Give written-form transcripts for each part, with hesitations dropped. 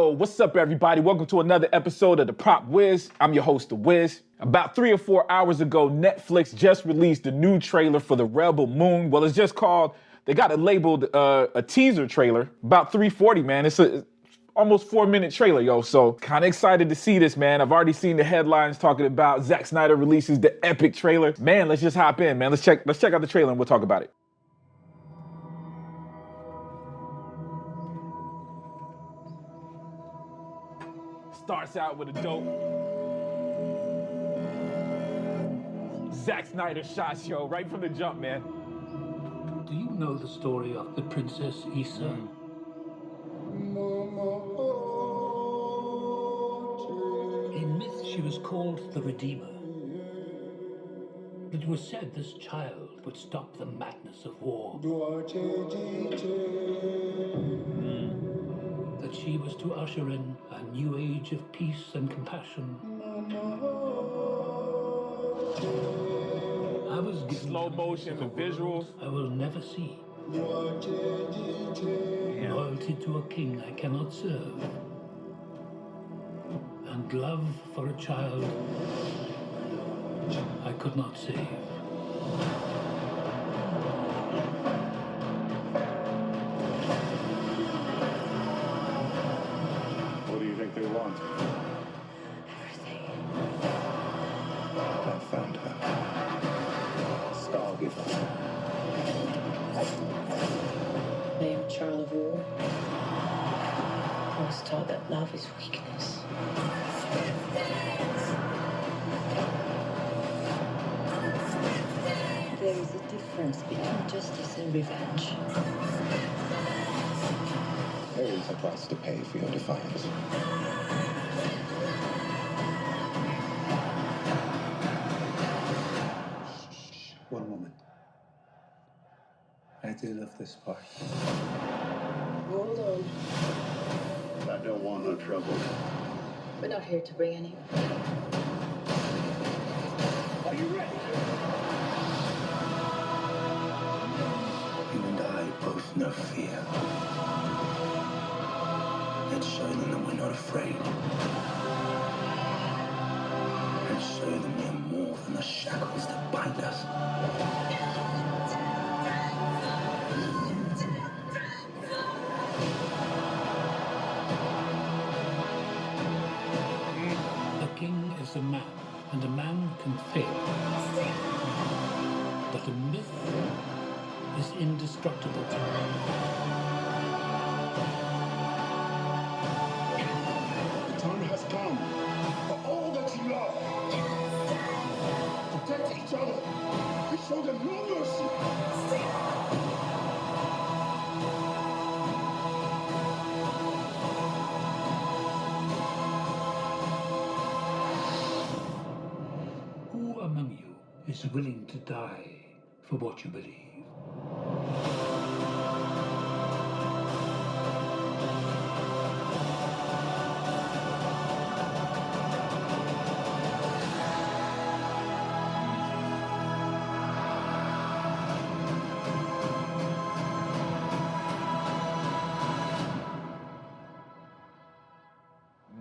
Yo, what's up, everybody? Welcome to another episode of the Prop Wiz. I'm your host, the Wiz. About 3 or 4 hours ago, Netflix just released a new trailer for the Rebel Moon. Well, it's just called, they got it labeled a teaser trailer. About 3:40, man. It's a almost 4-minute trailer, yo. So kind of excited to see this, man. I've already seen the headlines talking about Zack Snyder releases the epic trailer. Man, let's just hop in, man. Let's check out the trailer and we'll talk about it. Starts out with a dope Zack Snyder shots, yo, right from the jump, man. Do you know the story of the Princess Issa? In myth, she was called the Redeemer. It was said this child would stop the madness of war. That she was to usher in a new age of peace and compassion. I was given Slow motion, the visuals. I will never see. Loyalty to a king I cannot serve. And love for a child I could not save. What do you think they want? Everything. I found her. Scargiver. I am a child of war. I was taught that love is weakness. There is a difference between justice and revenge. There is a price to pay for your defiance. One moment. I do love this part. Hold on. I don't want no trouble. We're not here to bring any. Are you ready? You and I both know fear. Let's show them that we're not afraid. Let's show them we're more than the shackles that bind us. A king is a man, and a man can fail. But a myth is indestructible. The time has come for all that you love. Protect each other and show them no mercy. Who among you is willing to die for what you believe?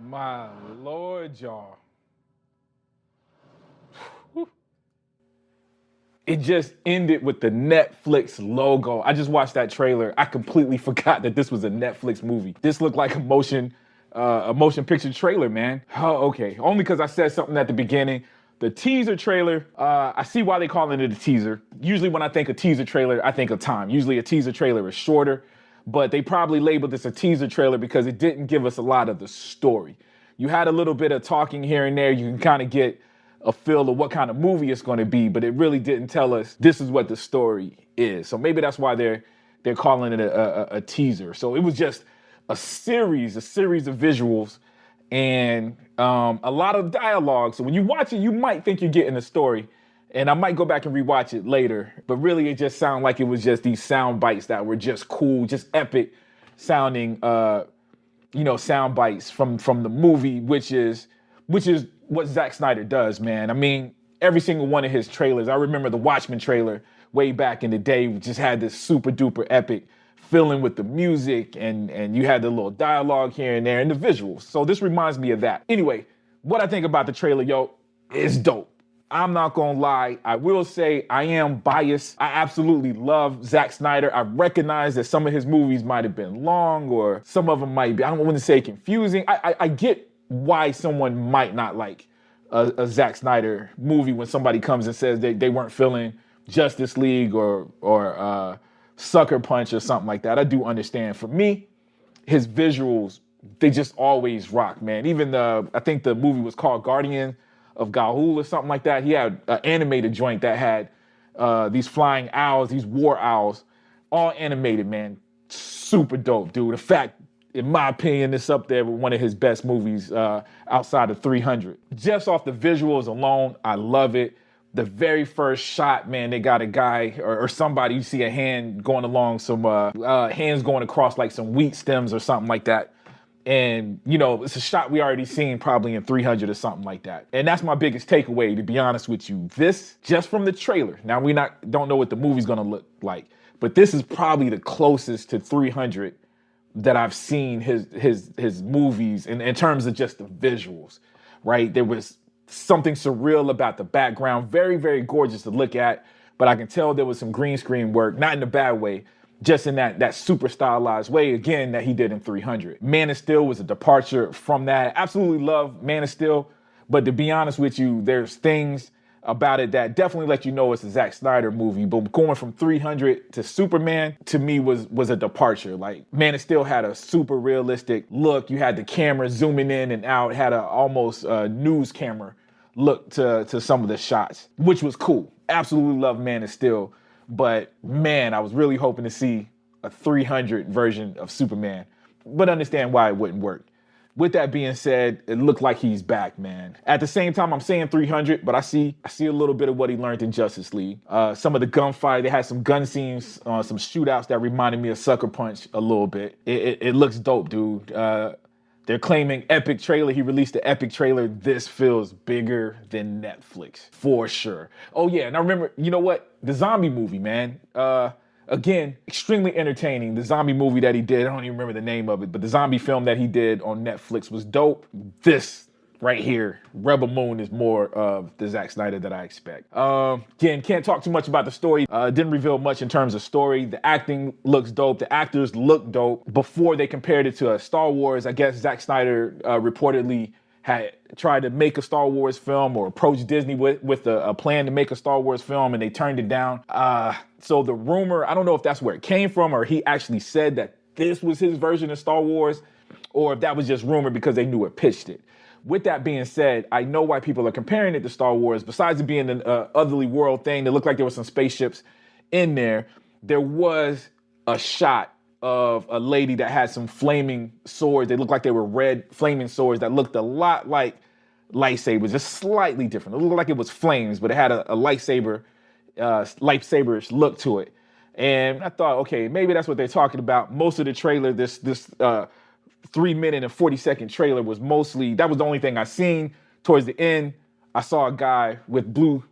My Lord, y'all. It just ended with the Netflix logo. I just watched that trailer. I completely forgot that this was a Netflix movie. This looked like a motion picture trailer, man. Oh, okay. Only because I said something at the beginning. The teaser trailer, I see why they calling it a teaser. Usually when I think a teaser trailer, I think of time. Usually a teaser trailer is shorter, but they probably labeled this a teaser trailer because it didn't give us a lot of the story. You had a little bit of talking here and there. You can kind of get a feel of what kind of movie it's going to be, but it really didn't tell us this is what the story is. So maybe that's why they're calling it a teaser. So it was just a series of visuals and a lot of dialogue. So when you watch it, you might think you're getting a story, and I might go back and rewatch it later. But really, it just sounded like it was just these sound bites that were just cool, just epic sounding, sound bites from the movie, which is what Zack Snyder does, man. I mean, every single one of his trailers. I remember the Watchmen trailer way back in the day, just had this super duper epic feeling with the music, and you had the little dialogue here and there and the visuals. So this reminds me of that. Anyway, what I think about the trailer, yo, is dope. I'm not gonna lie. I will say I am biased. I absolutely love Zack Snyder. I recognize that some of his movies might have been long, or some of them might be, I don't want to say confusing. I get why someone might not like a Zack Snyder movie when somebody comes and says they weren't feeling Justice League or Sucker Punch or something like that. I do understand. For me, his visuals, they just always rock, man. Even I think the movie was called Guardian of Ga'Hoole or something like that. He had an animated joint that had these flying owls, these war owls, all animated, man. Super dope, dude. In fact, in my opinion, it's up there with one of his best movies outside of 300. Just off the visuals alone, I love it. The very first shot, man, they got a guy or somebody, you see a hand going along some, hands going across like some wheat stems or something like that. And, you know, it's a shot we already seen probably in 300 or something like that. And that's my biggest takeaway, to be honest with you. This, just from the trailer. Now, don't know what the movie's gonna look like, but this is probably the closest to 300 that I've seen his movies in terms of just the visuals, right? There was something surreal about the background, very, very gorgeous to look at, but I can tell there was some green screen work, not in a bad way, just in that super stylized way, again, that he did in 300. Man of Steel was a departure from that. Absolutely love Man of Steel, but to be honest with you, there's things about it that definitely let you know it's a Zack Snyder movie. But going from 300 to Superman, to me, was a departure. Like, Man of Steel had a super realistic look. You had the camera zooming in and out, had a almost news camera look to some of the shots, which was cool. Absolutely love Man of Steel. But man, I was really hoping to see a 300 version of Superman, but understand why it wouldn't work. With that being said, it looked like he's back, man. At the same time, I'm saying 300, but I see a little bit of what he learned in Justice League. Some of the gunfire, they had some gun scenes, some shootouts that reminded me of Sucker Punch a little bit. It looks dope, dude. They're claiming epic trailer. He released the epic trailer. This feels bigger than Netflix, for sure. Oh yeah, and I remember, you know what? The zombie movie, man. Again, extremely entertaining. The zombie movie that he did, I don't even remember the name of it, but the zombie film that he did on Netflix was dope. This right here, Rebel Moon, is more of the Zack Snyder that I expect. Again, can't talk too much about the story. Didn't reveal much in terms of story. The acting looks dope. The actors look dope. Before they compared it to Star Wars, I guess Zack Snyder reportedly had tried to make a Star Wars film or approach Disney with a plan to make a Star Wars film, and they turned it down. So the rumor, I don't know if that's where it came from or he actually said that this was his version of Star Wars, or if that was just rumor because they knew it pitched it. With that being said, I know why people are comparing it to Star Wars. Besides it being an otherly world thing, it looked like there were some spaceships in there. There was a shot of a lady that had some flaming swords. They looked like they were red flaming swords that looked a lot like lightsabers, just slightly different. It looked like it was flames, but it had a lightsaberish look to it. And I thought, okay, maybe that's what they're talking about. Most of the trailer, this 3-minute and 40-second trailer was that was the only thing I seen. Towards the end, I saw a guy with blue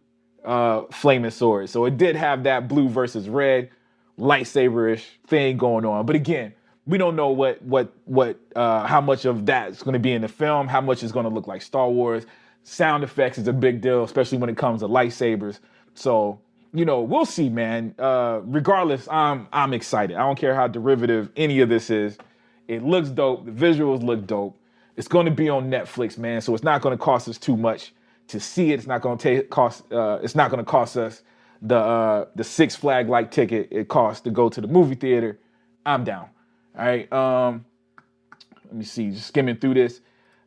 flaming swords. So it did have that blue versus red lightsaber-ish thing going on. But again, we don't know how much of that's going to be in the film, how much is going to look like Star Wars. Sound effects is a big deal, especially when it comes to lightsabers. So, you know, we'll see, man. Regardless, I'm excited. I don't care how derivative any of this is. It looks dope. The visuals look dope. It's going to be on Netflix, man. So it's not going to cost us too much to see it. It's not going to cost us the Six Flag like ticket it costs to go to the movie theater. I'm down. All right. Let me see. Just skimming through this.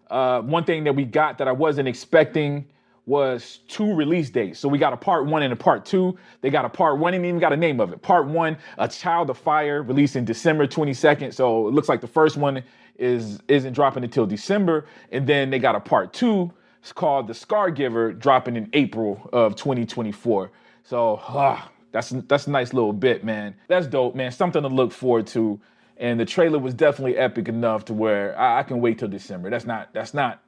One thing that we got that I wasn't expecting was 2 release dates. So we got a part 1 and a part 2. They got a part 1 and even got a name of it. Part 1, A Child of Fire, releasing December 22nd. So it looks like the first one isn't dropping until December. And then they got a part 2. It's called The Scar Giver, dropping in April of 2024. So that's a nice little bit, man. That's dope, man. Something to look forward to. And the trailer was definitely epic enough to where I can wait till December. That's not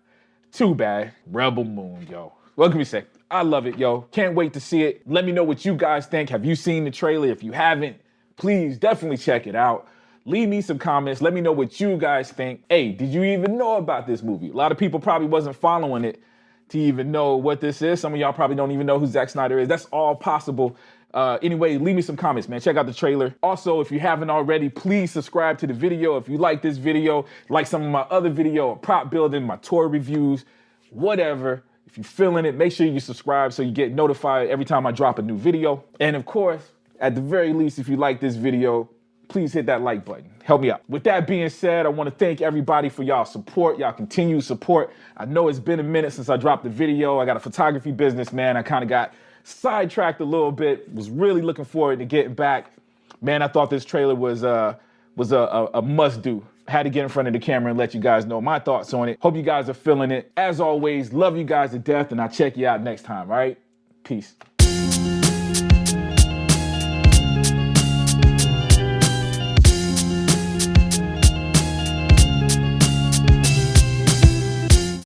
too bad. Rebel Moon, yo. What can we say? I love it, yo. Can't wait to see it. Let me know what you guys think. Have you seen the trailer? If you haven't, please definitely check it out. Leave me some comments. Let me know what you guys think. Hey, did you even know about this movie? A lot of people probably wasn't following it to even know what this is. Some of y'all probably don't even know who Zack Snyder is. That's all possible. Anyway, leave me some comments, man. Check out the trailer. Also, if you haven't already, please subscribe to the video. If you like this video, like some of my other video, prop building, my toy reviews, whatever. If you're feeling it, make sure you subscribe so you get notified every time I drop a new video. And of course, at the very least, if you like this video, please hit that like button. Help me out. With that being said, I want to thank everybody for y'all support, y'all continued support. I know it's been a minute since I dropped the video. I got a photography business, man. I kind of got sidetracked a little bit. Was really looking forward to getting back. Man, I thought this trailer was a must do. Had to get in front of the camera and let you guys know my thoughts on it. Hope you guys are feeling it. As always, love you guys to death, and I'll check you out next time, all right? Peace.